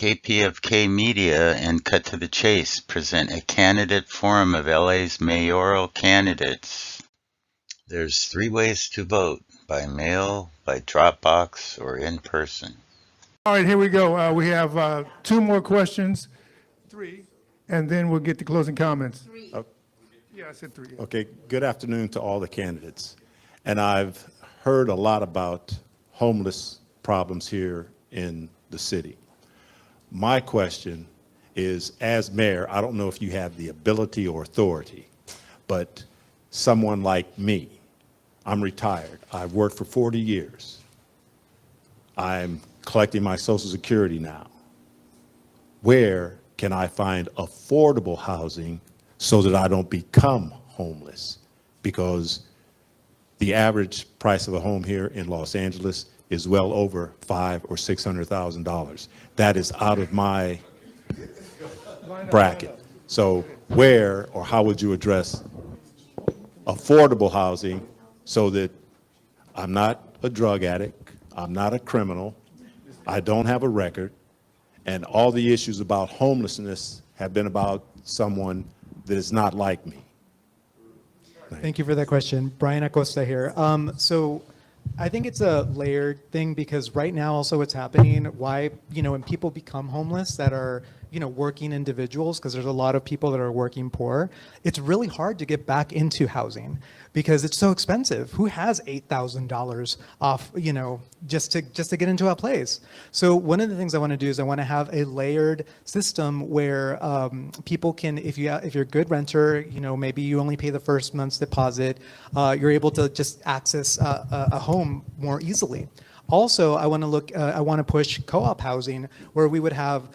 KPFK Media and Cut to the Chase present a candidate forum of LA's mayoral candidates. There's 3 ways to vote: by mail, by Dropbox, or in person. All right, here we go. We have 2 more questions, 3, and then we'll get to closing comments. 3. Yeah, I said 3. Okay, good afternoon to all the candidates. And I've heard a lot about homeless problems here in the city. My question is, as mayor, I don't know if you have the ability or authority, but someone like me, I'm retired. I've worked for 40 years. I'm collecting my Social Security now. Where can I find affordable housing so that I don't become homeless? Because the average price of a home here in Los Angeles is well over $500,000 or $600,000. That is out of my bracket. So where or how would you address affordable housing so that I'm not a drug addict, I'm not a criminal, I don't have a record, and all the issues about homelessness have been about someone that is not like me? Thank you for that question. Brian Acosta here. So I think it's a layered thing, because right now also what's happening, why, when people become homeless that are, working individuals, because there's a lot of people that are working poor, it's really hard to get back into housing because it's so expensive. Who has $8,000 off, just to get into a place? So one of the things I want to do is I want to have a layered system where people can, if you're a good renter, maybe you only pay the first month's deposit, you're able to just access a home more easily. Also, I want to push co-op housing, where we would have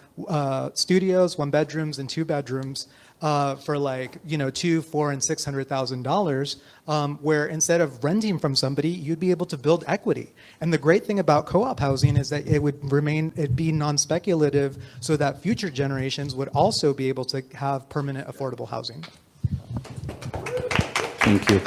studios, 1 bedrooms and 2 bedrooms for like, $200,000, $400,000, and $600,000, where instead of renting from somebody, you'd be able to build equity. And the great thing about co-op housing is that it'd be non-speculative, so that future generations would also be able to have permanent affordable housing. Thank you.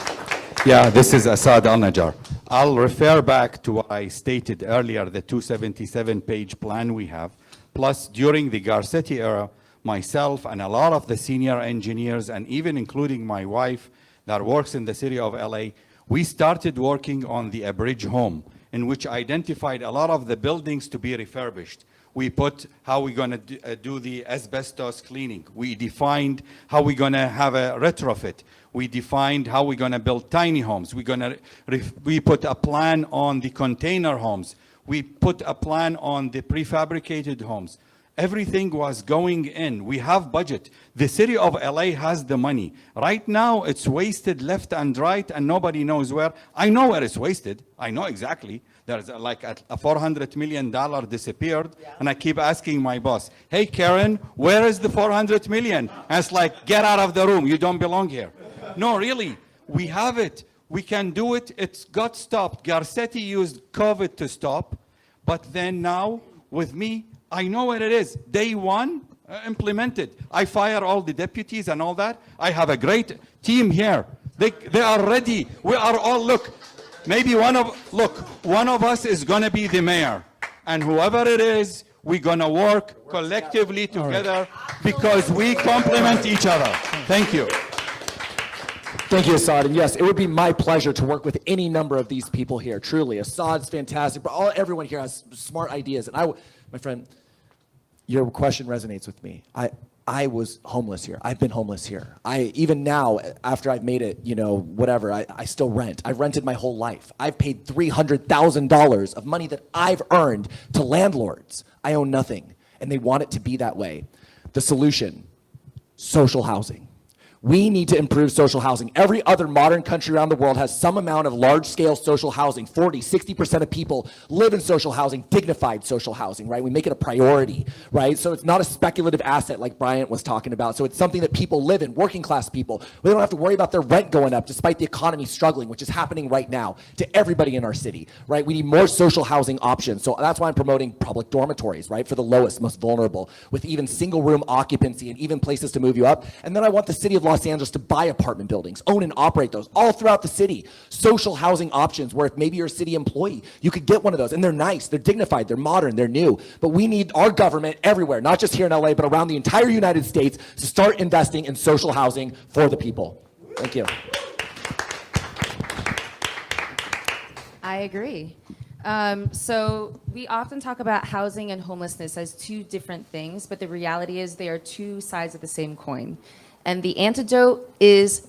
Yeah, this is Asad Al-Najjar. I'll refer back to what I stated earlier, the 277-page plan we have. Plus, during the Garcetti era, myself and a lot of the senior engineers, and even including my wife that works in the city of LA, we started working on the Abridge home, in which identified a lot of the buildings to be refurbished. We put how we're going to do the asbestos cleaning. We defined how we're going to have a retrofit. We defined how we're going to build tiny homes. We put a plan on the container homes. We put a plan on the prefabricated homes. Everything was going in. We have budget. The city of LA has the money. Right now, it's wasted left and right, and nobody knows where. I know where it's wasted. I know exactly. There's like a $400 million disappeared, and I keep asking my boss, hey, Karen, where is the $400 million? And it's like, get out of the room. You don't belong here. No, really, we have it. We can do it. It's got stopped. Garcetti used COVID to stop, but then now, with me, I know where it is. Day 1, implemented. I fire all the deputies and all that. I have a great team here. They are ready. We are all, look, maybe one of us is going to be the mayor. And whoever it is, we're going to work collectively together because we complement each other. Thank you. Thank you, Assad. And yes, it would be my pleasure to work with any number of these people here. Truly, Assad's fantastic, but everyone here has smart ideas. And my friend, your question resonates with me. I was homeless here. I've been homeless here. Even now, after I've made it, whatever, I still rent. I've rented my whole life. I've paid $300,000 of money that I've earned to landlords. I own nothing, and they want it to be that way. The solution, social housing. We need to improve social housing. Every other modern country around the world has some amount of large-scale social housing. 40, 60% of people live in social housing, dignified social housing, right? We make it a priority, right? So it's not a speculative asset like Bryant was talking about. So it's something that people live in, working class people. We don't have to worry about their rent going up despite the economy struggling, which is happening right now to everybody in our city, right? We need more social housing options. So that's why I'm promoting public dormitories, right? For the lowest, most vulnerable, with even single room occupancy and even places to move you up. And then I want the city of Los Angeles to buy apartment buildings, own and operate those all throughout the city. Social housing options where if maybe you're a city employee, you could get one of those, and they're nice, they're dignified, they're modern, they're new. But we need our government everywhere, not just here in LA, but around the entire United States to start investing in social housing for the people. Thank you. I agree. So we often talk about housing and homelessness as two different things, but the reality is they are two sides of the same coin. And the antidote is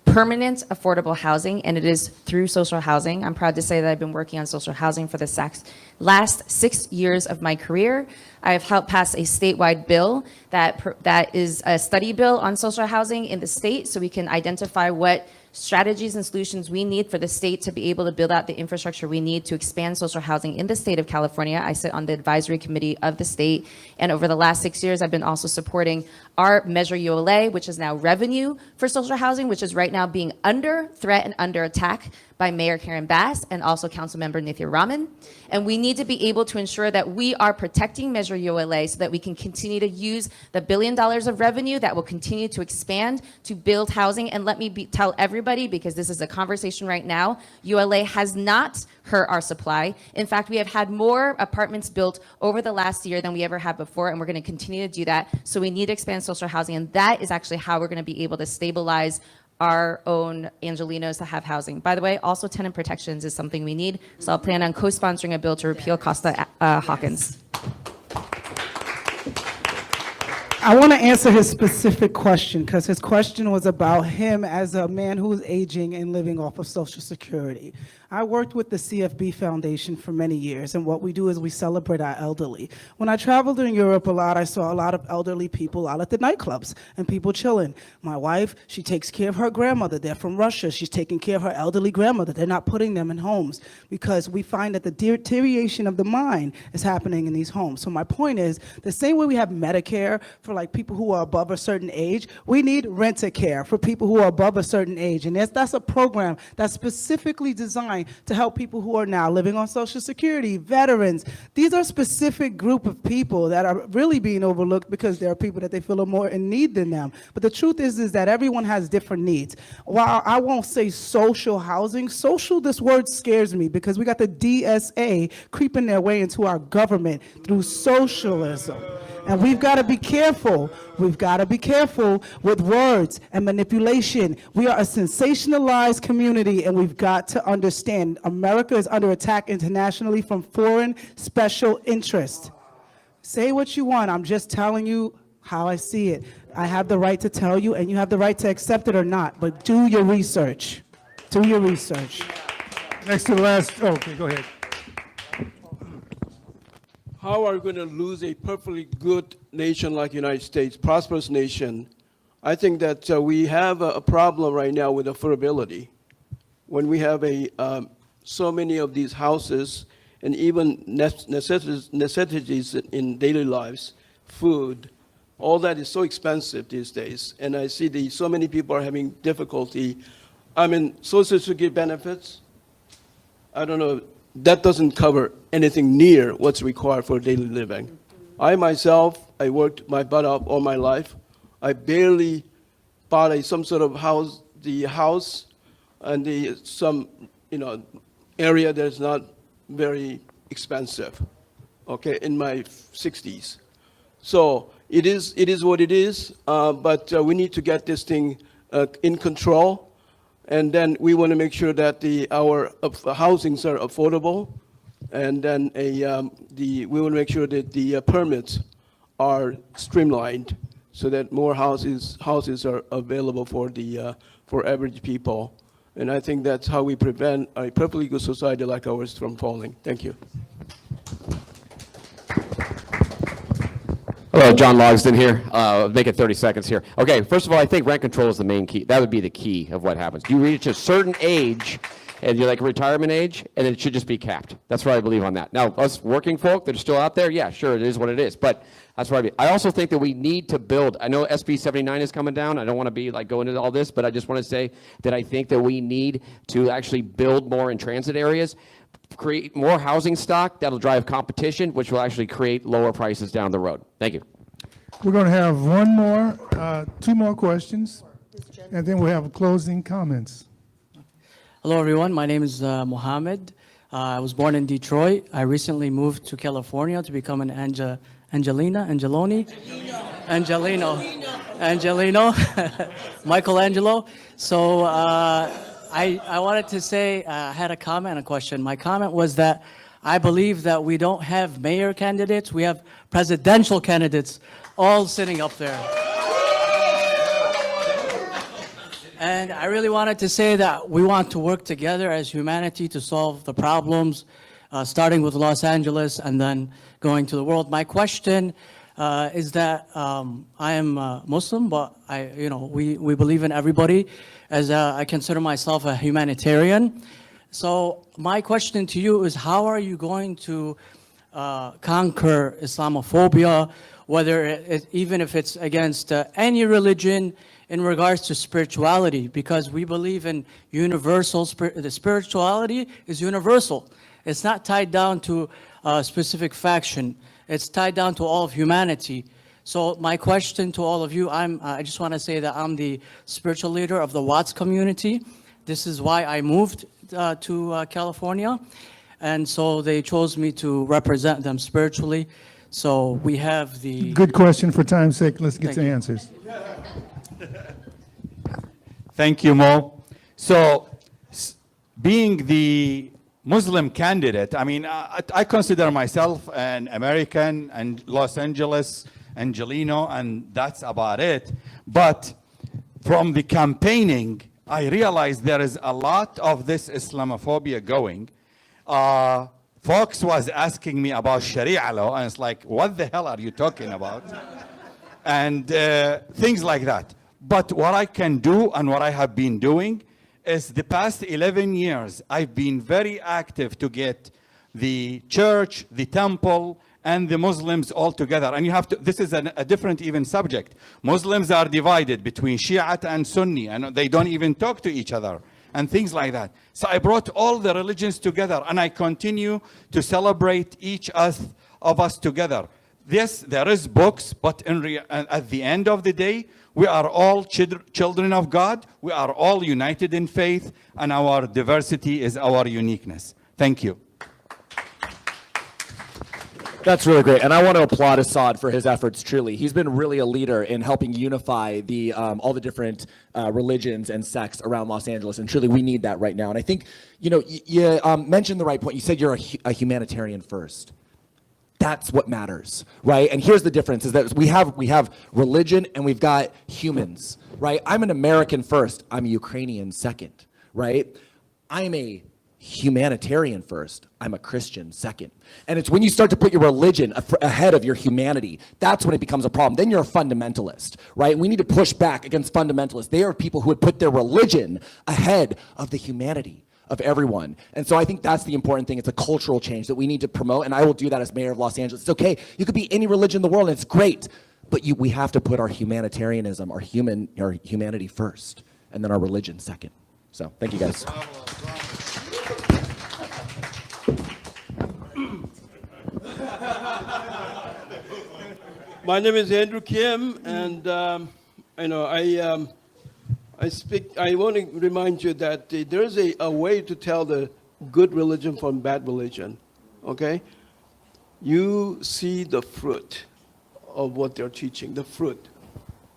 permanent affordable housing, and it is through social housing. I'm proud to say that I've been working on social housing for the last 6 years of my career. I have helped pass a statewide bill that is a study bill on social housing in the state, so we can identify what strategies and solutions we need for the state to be able to build out the infrastructure we need to expand social housing in the state of California. I sit on the advisory committee of the state, and over the last 6 years, I've been also supporting our Measure ULA, which is now revenue for social housing, which is right now being under threat and under attack by Mayor Karen Bass and also Councilmember Nithya Raman. And we need to be able to ensure that we are protecting Measure ULA so that we can continue to use the $1 billion of revenue that will continue to expand to build housing. And let me tell everybody, because this is a conversation right now, ULA has not hurt our supply. In fact, we have had more apartments built over the last year than we ever have before, and we're going to continue to do that. So we need to expand social housing, and that is actually how we're going to be able to stabilize our own Angelenos that have housing. By the way, also tenant protections is something we need, so I'll plan on co-sponsoring a bill to repeal Costa Hawkins. I want to answer his specific question, because his question was about him as a man who's aging and living off of Social Security. I worked with the CFB Foundation for many years, and what we do is we celebrate our elderly. When I traveled in Europe a lot, I saw a lot of elderly people out at the nightclubs and people chilling. My wife, she takes care of her grandmother. They're from Russia. She's taking care of her elderly grandmother. They're not putting them in homes because we find that the deterioration of the mind is happening in these homes. So my point is, the same way we have Medicare for like people who are above a certain age, we need Rent-A-Care for people who are above a certain age. And that's a program that's specifically designed to help people who are now living on Social Security, veterans. These are specific group of people that are really being overlooked because there are people that they feel are more in need than them. But the truth is that everyone has different needs. While I won't say social housing, social, this word scares me because we got the DSA creeping their way into our government through socialism. And we've got to be careful. We've got to be careful with words and manipulation. We are a sensationalized community, and we've got to understand America is under attack internationally from foreign special interests. Say what you want. I'm just telling you how I see it. I have the right to tell you, and you have the right to accept it or not, but do your research. Do your research. Next to the last, okay, go ahead. How are we going to lose a perfectly good nation like the United States, prosperous nation? I think that we have a problem right now with affordability. When we have so many of these houses and even necessities in daily lives, food, all that is so expensive these days. And I see so many people are having difficulty. I mean, Social Security benefits, I don't know, that doesn't cover anything near what's required for daily living. I myself, I worked my butt off all my life. I barely bought some sort of house, and some area that's not very expensive, okay, in my 60s. So it is what it is, but we need to get this thing in control. And then we want to make sure that our housings are affordable, and then we want to make sure that the permits are streamlined, so that more houses are available for average people. And I think that's how we prevent a perfectly good society like ours from falling. Thank you. Hello, John Logsdon here. Make it 30 seconds here. Okay, first of all, I think rent control is the main key. That would be the key of what happens. You reach a certain age, and you're like retirement age, and it should just be capped. That's what I believe on that. Now, us working folk that are still out there, yeah, sure, it is what it is. But that's what I mean. I also think that we need to build. I know SB 79 is coming down. I don't want to be like going into all this, but I just want to say that I think that we need to actually build more in transit areas, create more housing stock that'll drive competition, which will actually create lower prices down the road. Thank you. We're going to have two more questions. And then we'll have closing comments. Hello, everyone. My name is Mohammed. I was born in Detroit. I recently moved to California to become an Angelino, Michelangelo. So I wanted to say, I had a comment and a question. My comment was that I believe that we don't have mayor candidates, we have presidential candidates all sitting up there. And I really wanted to say that we want to work together as humanity to solve the problems, starting with Los Angeles and then going to the world. My question is that I am Muslim, but we believe in everybody, as I consider myself a humanitarian. So my question to you is, how are you going to conquer Islamophobia, even if it's against any religion, in regards to spirituality? Because we believe in universal, the spirituality is universal. It's not tied down to a specific faction. It's tied down to all of humanity. So my question to all of you, I just want to say that I'm the spiritual leader of the Watts community. This is why I moved to California. And so they chose me to represent them spiritually. So we have the... Good question. For time's sake, let's get Thank to you. answers. Thank you, Mo. So, being the Muslim candidate, I mean, I consider myself an American and Los Angeles, Angelino, and that's about it. But from the campaigning, I realized there is a lot of this Islamophobia going. Fox was asking me about Sharia law, and it's like, what the hell are you talking about? And things like that. But what I can do and what I have been doing is the past 11 years, I've been very active to get the church, the temple, and the Muslims all together. And you have to, this is a different even subject. Muslims are divided between Shiite and Sunni, and they don't even talk to each other, and things like that. So I brought all the religions together, and I continue to celebrate each of us together. Yes, there is books, but at the end of the day, we are all children of God. We are all united in faith, and our diversity is our uniqueness. Thank you. That's really great, and I want to applaud Assad for his efforts. Truly, he's been really a leader in helping unify the all the different religions and sects around Los Angeles, and truly, we need that right now. And I think, you mentioned the right point. You said you're a humanitarian first. That's what matters, right? And here's the difference: is that we have religion and we've got humans, right? I'm an American first. I'm a Ukrainian second, right? I'm a humanitarian first. I'm a Christian second. And it's when you start to put your religion ahead of your humanity, that's when it becomes a problem. Then you're a fundamentalist, right? We need to push back against fundamentalists. They are people who would put their religion ahead of the humanity of everyone. And so I think that's the important thing. It's a cultural change that we need to promote, and I will do that as mayor of Los Angeles. It's okay. You could be any religion in the world, and it's great, but we have to put our humanitarianism, our humanity first, and then our religion second. So thank you, guys. My name is Andrew Kim, and I want to remind you that there is a way to tell the good religion from bad religion, okay? You see the fruit of what they're teaching, the fruit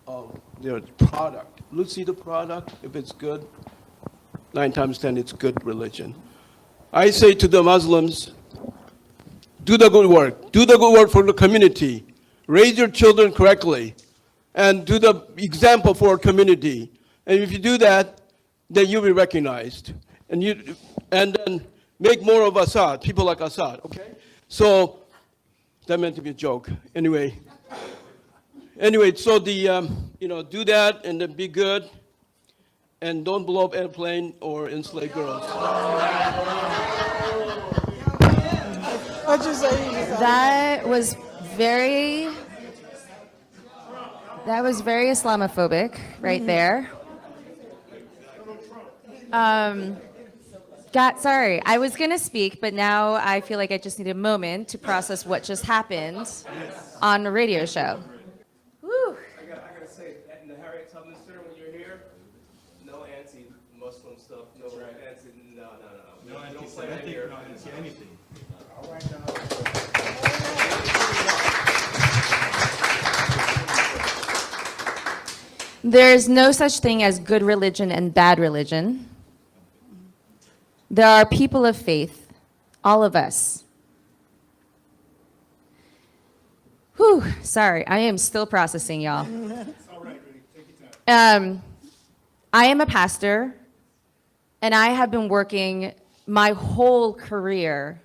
of their product. Let's see the product. If it's good, 9 times 10, it's good religion. I say to the Muslims, do the good work. Do the good work for the community. Raise your children correctly, and do the example for our community. And if you do that, then you'll be recognized. And then make more of Assad, people like Assad, okay? So, that meant to be a joke. Anyway, so do that and then be good. And don't blow up airplane or enslave girls. What'd you say? That was very Islamophobic right there. Sorry, I was going to speak, but now I feel like I just need a moment to process what just happened on a radio show. Woo. I gotta say, in the Harriet Tubman Center, when you're here, Muslim stuff, no anti, no. No anti-Semitic, no anti-anything. There is no such thing as good religion and bad religion. There are people of faith, all of us. Whew, sorry, I am still processing, y'all. I am a pastor, and I have been working my whole career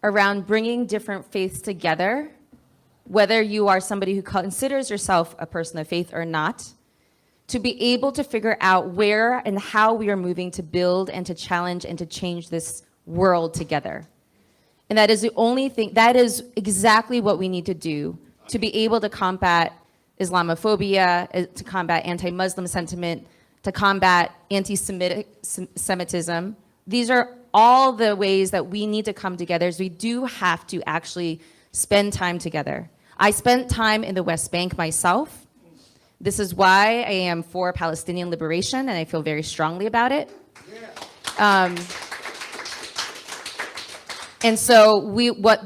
around bringing different faiths together, whether you are somebody who considers yourself a person of faith or not, to be able to figure out where and how we are moving to build and to challenge and to change this world together. And that is the only thing, that is exactly what we need to do to be able to combat Islamophobia, to combat anti-Muslim sentiment, to combat anti-Semitism. These are all the ways that we need to come together. So we do have to actually spend time together. I spent time in the West Bank myself. This is why I am for Palestinian liberation, and I feel very strongly about it. And so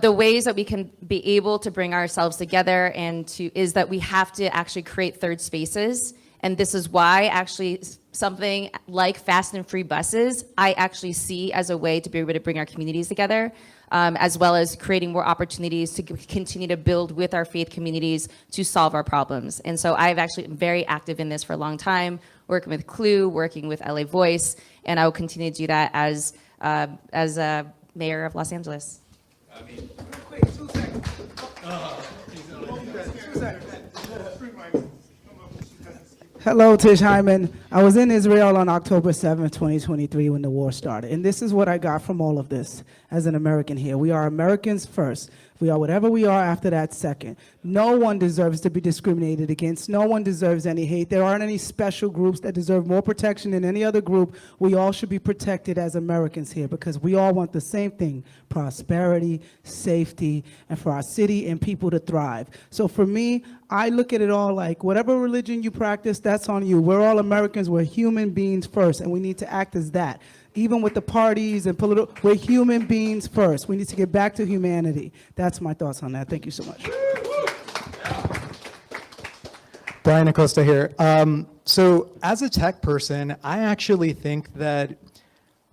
the ways that we can be able to bring ourselves together is that we have to actually create third spaces. And this is why actually something like fast and free buses, I actually see as a way to be able to bring our communities together, as well as creating more opportunities to continue to build with our faith communities to solve our problems. And so I've actually been very active in this for a long time, working with Clue, working with LA Voice, and I will continue to do that as a mayor of Los Angeles. Hello, Tish Hyman. I was in Israel on October 7th, 2023, when the war started. And this is what I got from all of this as an American here. We are Americans first. We are whatever we are after that second. No one deserves to be discriminated against. No one deserves any hate. There aren't any special groups that deserve more protection than any other group. We all should be protected as Americans here because we all want the same thing: prosperity, safety, and for our city and people to thrive. So for me, I look at it all like whatever religion you practice, that's on you. We're all Americans. We're human beings first, and we need to act as that. Even with the parties and political, we're human beings first. We need to get back to humanity. That's my thoughts on that. Thank you so much. Brian Acosta here. So as a tech person, I actually think that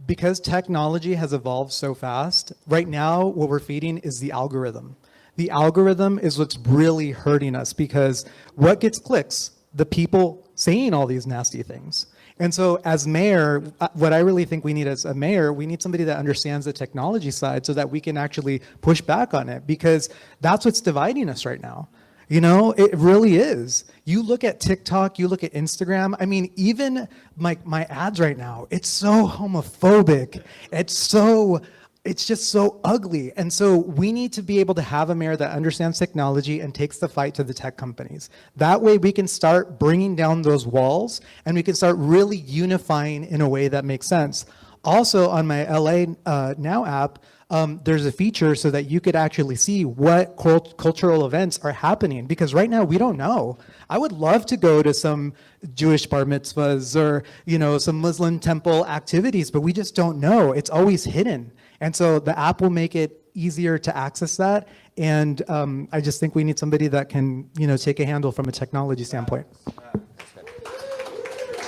because technology has evolved so fast, right now what we're feeding is the algorithm. The algorithm is what's really hurting us because what gets clicks? The people saying all these nasty things. And so as mayor, what I really think we need as a mayor, we need somebody that understands the technology side so that we can actually push back on it, because that's what's dividing us right now. You know, it really is. You look at TikTok, you look at Instagram. I mean, even my ads right now, it's so homophobic. It's just so ugly. And so we need to be able to have a mayor that understands technology and takes the fight to the tech companies. That way we can start bringing down those walls and we can start really unifying in a way that makes sense. Also on my LA Now app, there's a feature so that you could actually see what cultural events are happening, because right now we don't know. I would love to go to some Jewish bar mitzvahs or, you know, some Muslim temple activities, but we just don't know. It's always hidden. And so the app will make it easier to access that. And I just think we need somebody that can, you know, take a handle from a technology standpoint.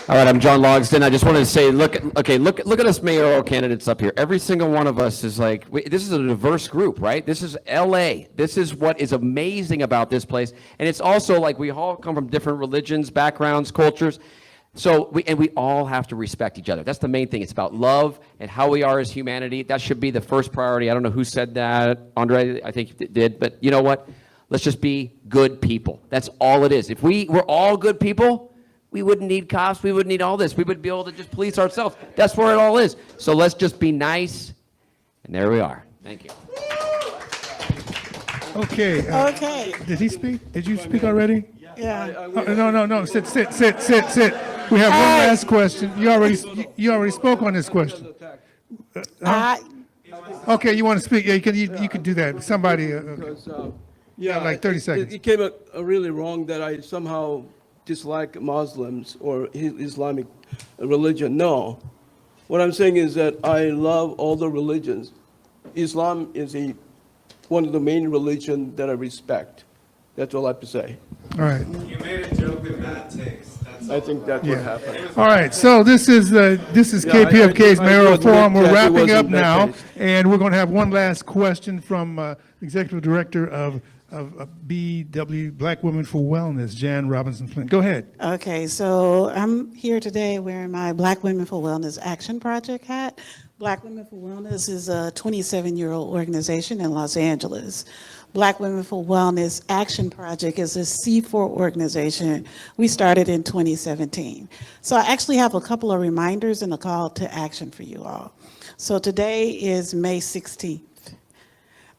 All right, I'm John Logsdon. I just wanted to say, look at us mayoral candidates up here. Every single one of us is like, this is a diverse group, right? This is LA. This is what is amazing about this place. And it's also like we all come from different religions, backgrounds, cultures. So we all have to respect each other. That's the main thing. It's about love and how we are as humanity. That should be the first priority. I don't know who said that. Andre, I think did. But you know what? Let's just be good people. That's all it is. If we were all good people, we wouldn't need cops. We wouldn't need all this. We would be able to just police ourselves. That's where it all is. So let's just be nice. And there we are. Thank you. Okay. Okay. Did he speak? Did you speak already? Yeah. No. Sit. We have one last question. You already spoke on this question. Okay, you want to speak? Yeah, you can do that. Somebody. Yeah, like 30 seconds. It came out really wrong that I somehow dislike Muslims or Islamic religion. No, What I'm saying is that I love all the religions. Islam is one of the main religions that I respect. That's all I have to say. All right. You made a joke with bad taste. That's I think that's what Yeah. happened. All right, so this is Yeah, KPFK's I do Mayoral admit Forum. We're that it wrapping was up in bad now, taste. and we're going to have one last question from Executive Director of BW, Black Women for Wellness, Jan Robinson Flint. Go ahead. Okay, so I'm here today wearing my Black Women for Wellness Action Project hat. Black Women for Wellness is a 27-year-old organization in Los Angeles. Black Women for Wellness Action Project is a C4 organization we started in 2017. So I actually have a couple of reminders and a call to action for you all. So today is May 16th.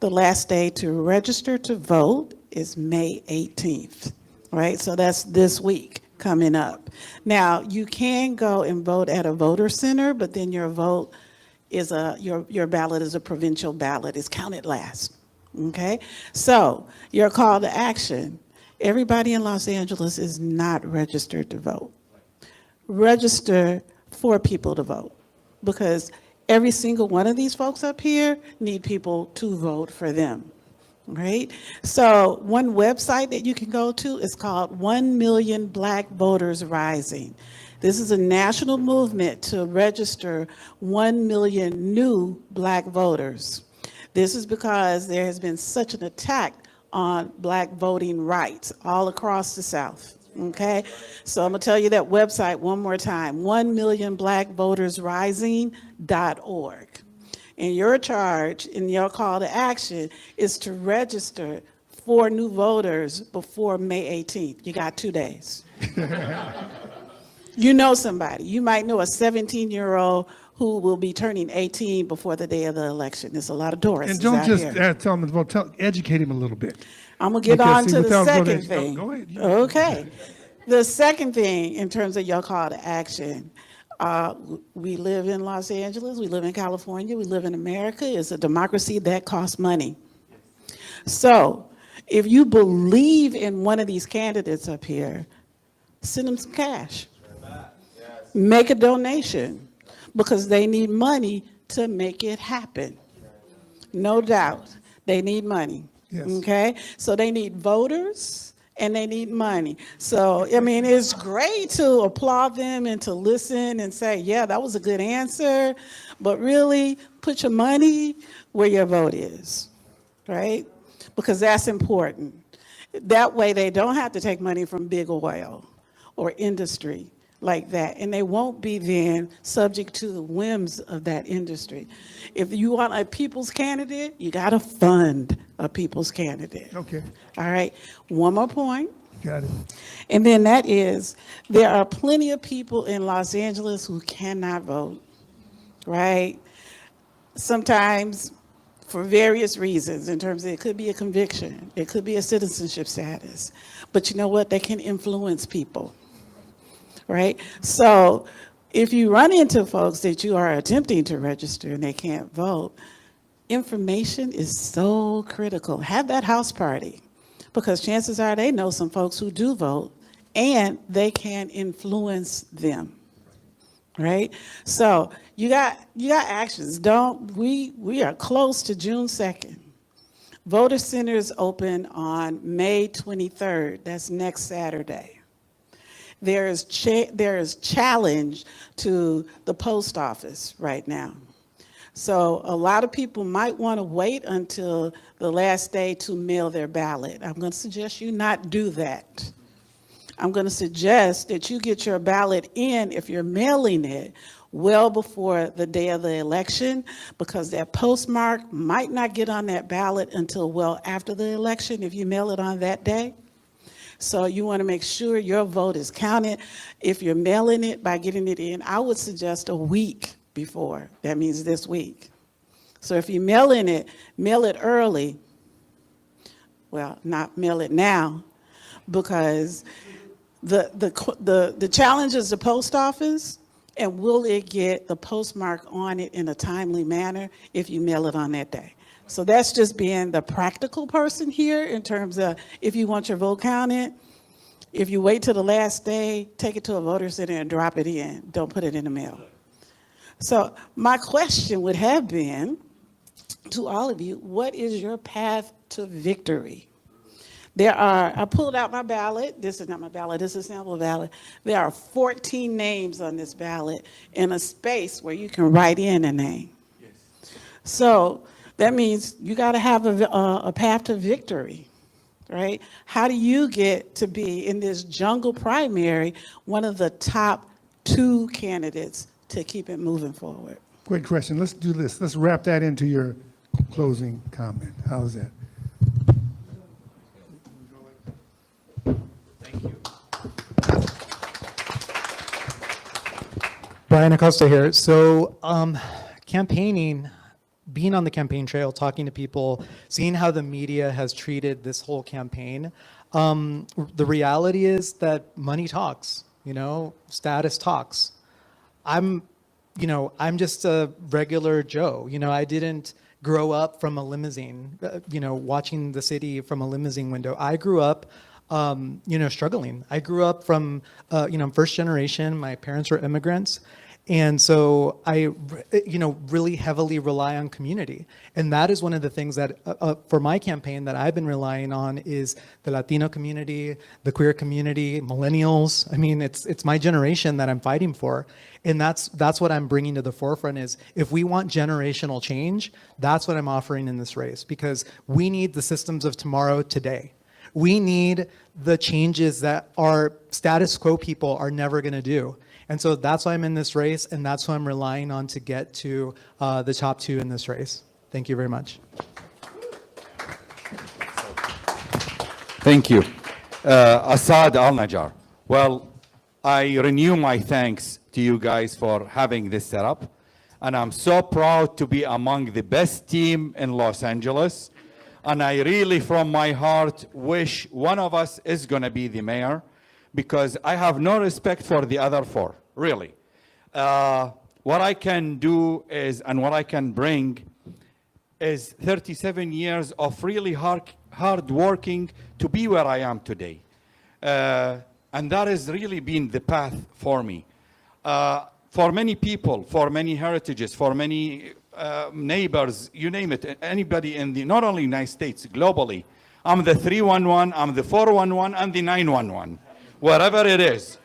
The last day to register to vote is May 18th, right? So that's this week coming up. Now, you can go and vote at a voter center, but then your vote is your ballot is a provincial ballot. It's counted last, okay? So your call to action, everybody in Los Angeles is not registered to vote. Register for people to vote, because every single one of these folks up here need people to vote for them, right? So one website that you can go to is called 1 Million Black Voters Rising. This is a national movement to register 1 million new black voters. This is because there has been such an attack on black voting rights all across the South. Okay, so I'm gonna tell you that website one more time, 1millionblackvotersrising.org. And your charge and your call to action is to register 4 new voters before May 18th. You got 2 days. You know somebody. You might know a 17-year-old who will be turning 18 before the day of the election. There's a lot of Doris. And don't just tell them to vote, educate him a little bit. I'm gonna get Because, on see, to the without second voting- thing. Go ahead. Okay. The second thing in terms of your call to action, we live in Los Angeles, we live in California, we live in America. It's a democracy that costs money. So if you believe in one of these candidates up here, send them some cash. Make a donation, because they need money to make it happen. No doubt, they need money. Yes. Okay, so they need voters and they need money. So, I mean, it's great to applaud them and to listen and say, yeah, that was a good answer, but really put your money where your vote is, right? Because that's important. That way they don't have to take money from big oil or industry like that, and they won't be then subject to the whims of that industry. If you want a people's candidate, you got to fund a people's candidate. Okay, All right, one more point, got it. and then that is, there are plenty of people in Los Angeles who cannot vote, right? Sometimes for various reasons, in terms of it could be a conviction, it could be a citizenship status, but you know what, they can influence people. Right? So if you run into folks that you are attempting to register and they can't vote, information is so critical. Have that house party, because chances are they know some folks who do vote and they can influence them. Right? So you got actions. We are close to June 2nd. Voter centers open on May 23rd. That's next Saturday. There is challenge to the post office right now. So a lot of people might want to wait until the last day to mail their ballot. I'm going to suggest you not do that. I'm going to suggest that you get your ballot in, if you're mailing it, well before the day of the election, because that postmark might not get on that ballot until well after the election if you mail it on that day. So you want to make sure your vote is counted. If you're mailing it by getting it in, I would suggest a week before. That means this week. So if you're mailing it, mail it early. Well, not mail it now, because the challenge is the post office, and will it get the postmark on it in a timely manner if you mail it on that day? So that's just being the practical person here in terms of if you want your vote counted, if you wait till the last day, take it to a voter center and drop it in. Don't put it in the mail. So my question would have been to all of you, what is your path to victory? I pulled out my ballot. This is not my ballot, this is a sample ballot. There are 14 names on this ballot in a space where you can write in a name. So that means you got to have a path to victory, right? How do you get to be in this jungle primary, one of the top 2 candidates to keep it moving forward? Great question. Let's do this. Let's wrap that into your closing comment. How's that? Brian Acosta here. So campaigning, being on the campaign trail, talking to people, seeing how the media has treated this whole campaign, the reality is that money talks, status talks. I'm just a regular Joe. I didn't grow up from a limousine, watching the city from a limousine window. I grew up struggling. I grew up from, first generation. My parents were immigrants. And so I, really heavily rely on community. And that is one of the things that, for my campaign, that I've been relying on is the Latino community, the queer community, millennials. I mean, it's my generation that I'm fighting for. And that's what I'm bringing to the forefront is if we want generational change, that's what I'm offering in this race, because we need the systems of tomorrow today. We need the changes that our status quo people are never going to do. And so that's why I'm in this race, and that's who I'm relying on to get to the top 2 in this race. Thank you very much. Thank you. Assad Al-Najjar. Well, I renew my thanks to you guys for having this setup. And I'm so proud to be among the best team in Los Angeles. And I really, from my heart, wish one of us is going to be the mayor, because I have no respect for the other 4, really. What I can do is, and what I can bring is 37 years of really hard working to be where I am today. And that has really been the path for me. For many people, for many heritages, for many neighbors, you name it, anybody in not only United States, globally, I'm the 311, I'm the 411, and the 911. Wherever it is.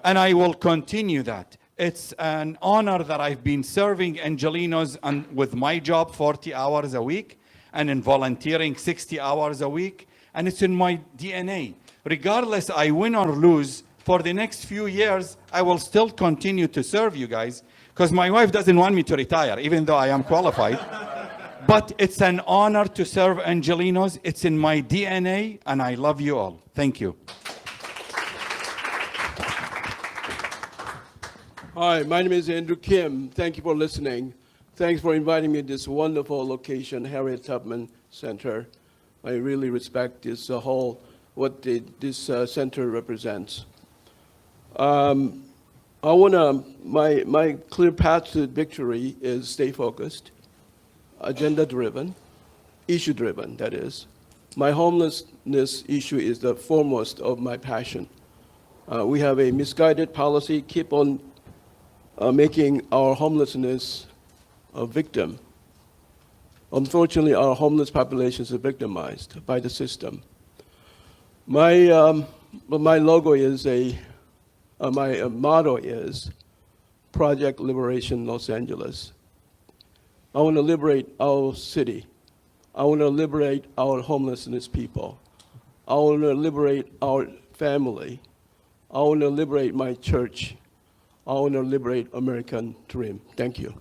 And I will continue that. It's an honor that I've been serving Angelenos and with my job 40 hours a week and in volunteering 60 hours a week. And it's in my DNA. Regardless, I win or lose, for the next few years, I will still continue to serve you guys because my wife doesn't want me to retire, even though I am qualified. But it's an honor to serve Angelenos. It's in my DNA, and I love you all. Thank you. Hi, my name is Andrew Kim. Thank you for listening. Thanks for inviting me to this wonderful location, Harriet Tubman Center. I really respect this this center represents. My clear path to victory is stay focused, agenda-driven, issue-driven, that is. My homelessness issue is the foremost of my passion. We have a misguided policy, keep on making our homelessness a victim. Unfortunately, our homeless populations are victimized by the system. My logo is my motto is Project Liberation Los Angeles. I want to liberate our city. I want to liberate our homelessness people. I want to liberate our family. I want to liberate my church. I want to liberate American dream. Thank you.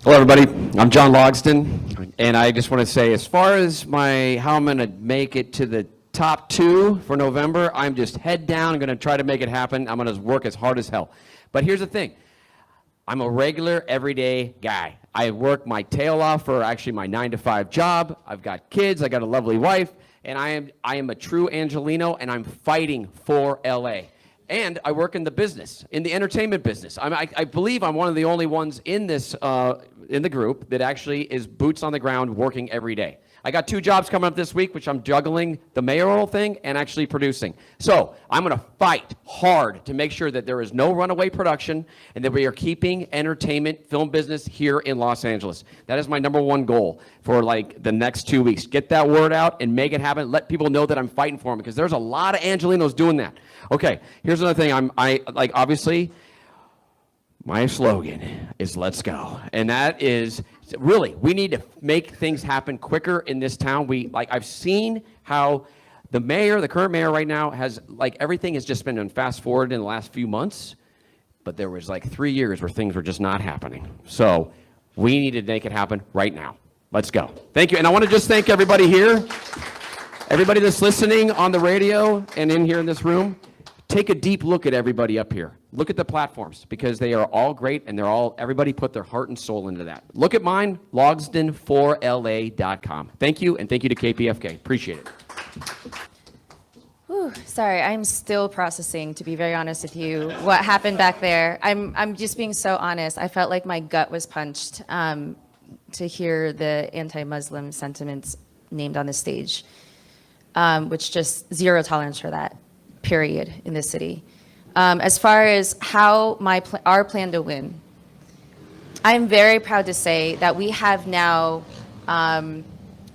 Hello, everybody. I'm John Logston, and I just want to say, as far as how I'm going to make it to the top 2 for November, I'm just head down. I'm going to try to make it happen. I'm going to work as hard as hell. But here's the thing. I'm a regular, everyday guy. I work my tail off for actually my 9-to-5 job. I've got kids. I got a lovely wife. And I am a true Angeleno, and I'm fighting for LA. And I work in the business, in the entertainment business. I believe I'm one of the only ones in this in the group that actually is boots on the ground working every day. I got 2 jobs coming up this week, which I'm juggling the mayoral thing and actually producing. So I'm going to fight hard to make sure that there is no runaway production and that we are keeping entertainment, film business here in Los Angeles. That is my #1 goal for like the next 2 weeks. Get that word out and make it happen. Let people know that I'm fighting for them because there's a lot of Angelinos doing that. Okay, here's another thing. Obviously, my slogan is let's go. And that is really, we need to make things happen quicker in this town. I've seen how the current mayor right now has, everything has just been on fast forward in the last few months, but there was 3 years where things were just not happening. So we need to make it happen right now. Let's go. Thank you. And I want to just thank everybody here, everybody that's listening on the radio and in here in this room. Take a deep look at everybody up here. Look at the platforms because they are all great and everybody put their heart and soul into that. Look at mine, logsdon4la.com. Thank you, and thank you to KPFK. Appreciate it. Whew, sorry, I'm still processing, to be very honest with you, what happened back there. I'm just being so honest. I felt like my gut was punched to hear the anti-Muslim sentiments named on the stage, which just zero tolerance for that. Period, in this city. As far as how our plan to win, I'm very proud to say that we have now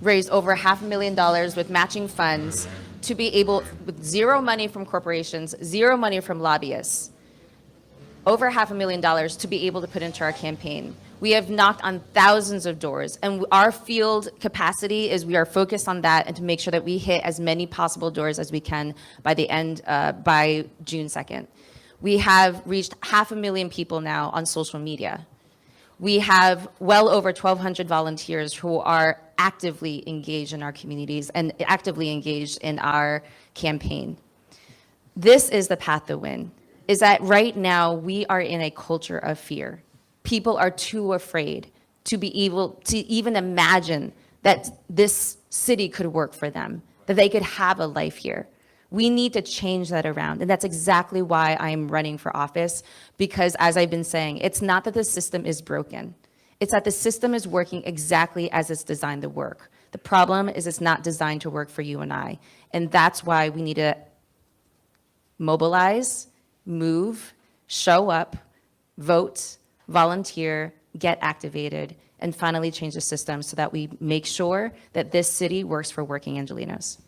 raised over $500,000 with matching funds to be able, with zero money from corporations, zero money from lobbyists, over $500,000 to be able to put into our campaign. We have knocked on thousands of doors, and our field capacity is we are focused on that and to make sure that we hit as many possible doors as we can by by June 2nd. We have reached 500,000 people now on social media. We have well over 1,200 volunteers who are actively engaged in our communities and actively engaged in our campaign. This is the path to win, is that right now we are in a culture of fear. People are too afraid to be able to even imagine that this city could work for them, that they could have a life here. We need to change that around. And that's exactly why I'm running for office, because as I've been saying, it's not that the system is broken. It's that the system is working exactly as it's designed to work. The problem is it's not designed to work for you and I. And that's why we need to mobilize, move, show up, vote, volunteer, get activated, and finally change the system so that we make sure that this city works for working Angelinos.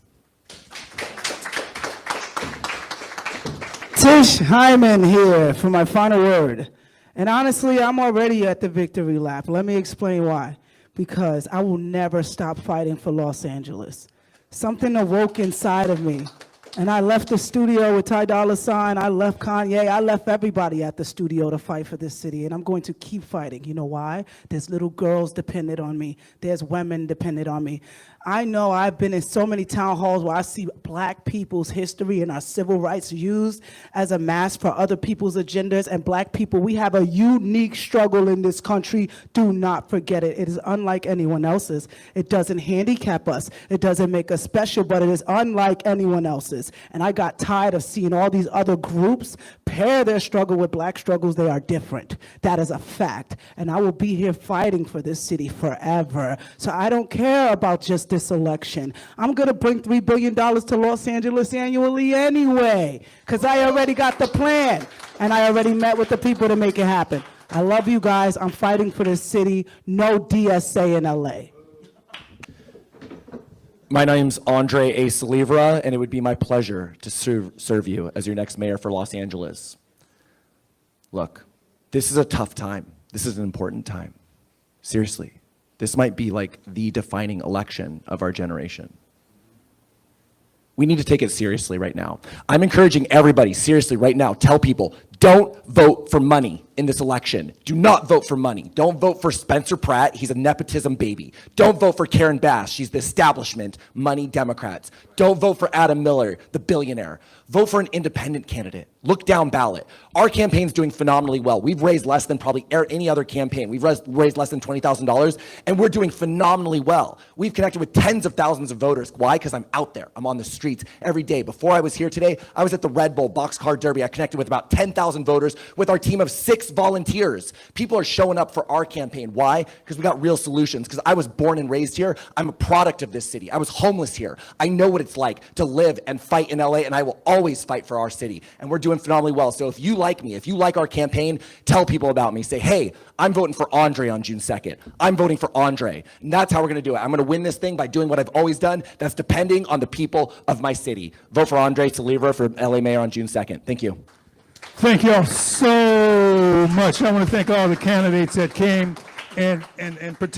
Tish Hyman here for my final word. And honestly, I'm already at the victory lap. Let me explain why. Because I will never stop fighting for Los Angeles. Something awoke inside of me. And I left the studio with Ty Dolla $ign, I left Kanye, I left everybody at the studio to fight for this city, and I'm going to keep fighting. You know why? There's little girls dependent on me. There's women dependent on me. I know I've been in so many town halls where I see black people's history and our civil rights used as a mask for other people's agendas, and black people, we have a unique struggle in this country. Do not forget it. It is unlike anyone else's. It doesn't handicap us. It doesn't make us special, but it is unlike anyone else's. And I got tired of seeing all these other groups pair their struggle with black struggles. They are different. That is a fact. And I will be here fighting for this city forever. So I don't care about just this election. I'm going to bring $3 billion to Los Angeles annually anyway, because I already got the plan. And I already met with the people to make it happen. I love you guys. I'm fighting for this city. No DSA in LA. My name's Andre A. Salivra, and it would be my pleasure to serve you as your next mayor for Los Angeles. Look, this is a tough time. This is an important time. Seriously, this might be like the defining election of our generation. We need to take it seriously right now. I'm encouraging everybody, seriously, right now, tell people, don't vote for money in this election. Do not vote for money. Don't vote for Spencer Pratt. He's a nepotism baby. Don't vote for Karen Bass. She's the establishment, money Democrats. Don't vote for Adam Miller, the billionaire. Vote for an independent candidate. Look down ballot. Our campaign's doing phenomenally well. We've raised less than probably any other campaign. We've raised less than $20,000, and we're doing phenomenally well. We've connected with tens of thousands of voters. Why? Because I'm out there. I'm on the streets every day. Before I was here today, I was at the Red Bull Boxcar Derby. I connected with about 10,000 voters with our team of 6 6 volunteers. People are showing up for our campaign. Why? Because we got real solutions. Because I was born and raised here. I'm a product of this city. I was homeless here. I know what it's like to live and fight in LA, and I will always fight for our city. And we're doing phenomenally well. So if you like me, if you like our campaign, tell people about me. Say, hey, I'm voting for Andre on June 2nd. I'm voting for Andre. And that's how we're going to do it. I'm going to win this thing by doing what I've always done. That's depending on the people of my city. Vote for Andre Saliva for LA mayor on June 2nd. Thank you. Thank you all so much. I want to thank all the candidates that came and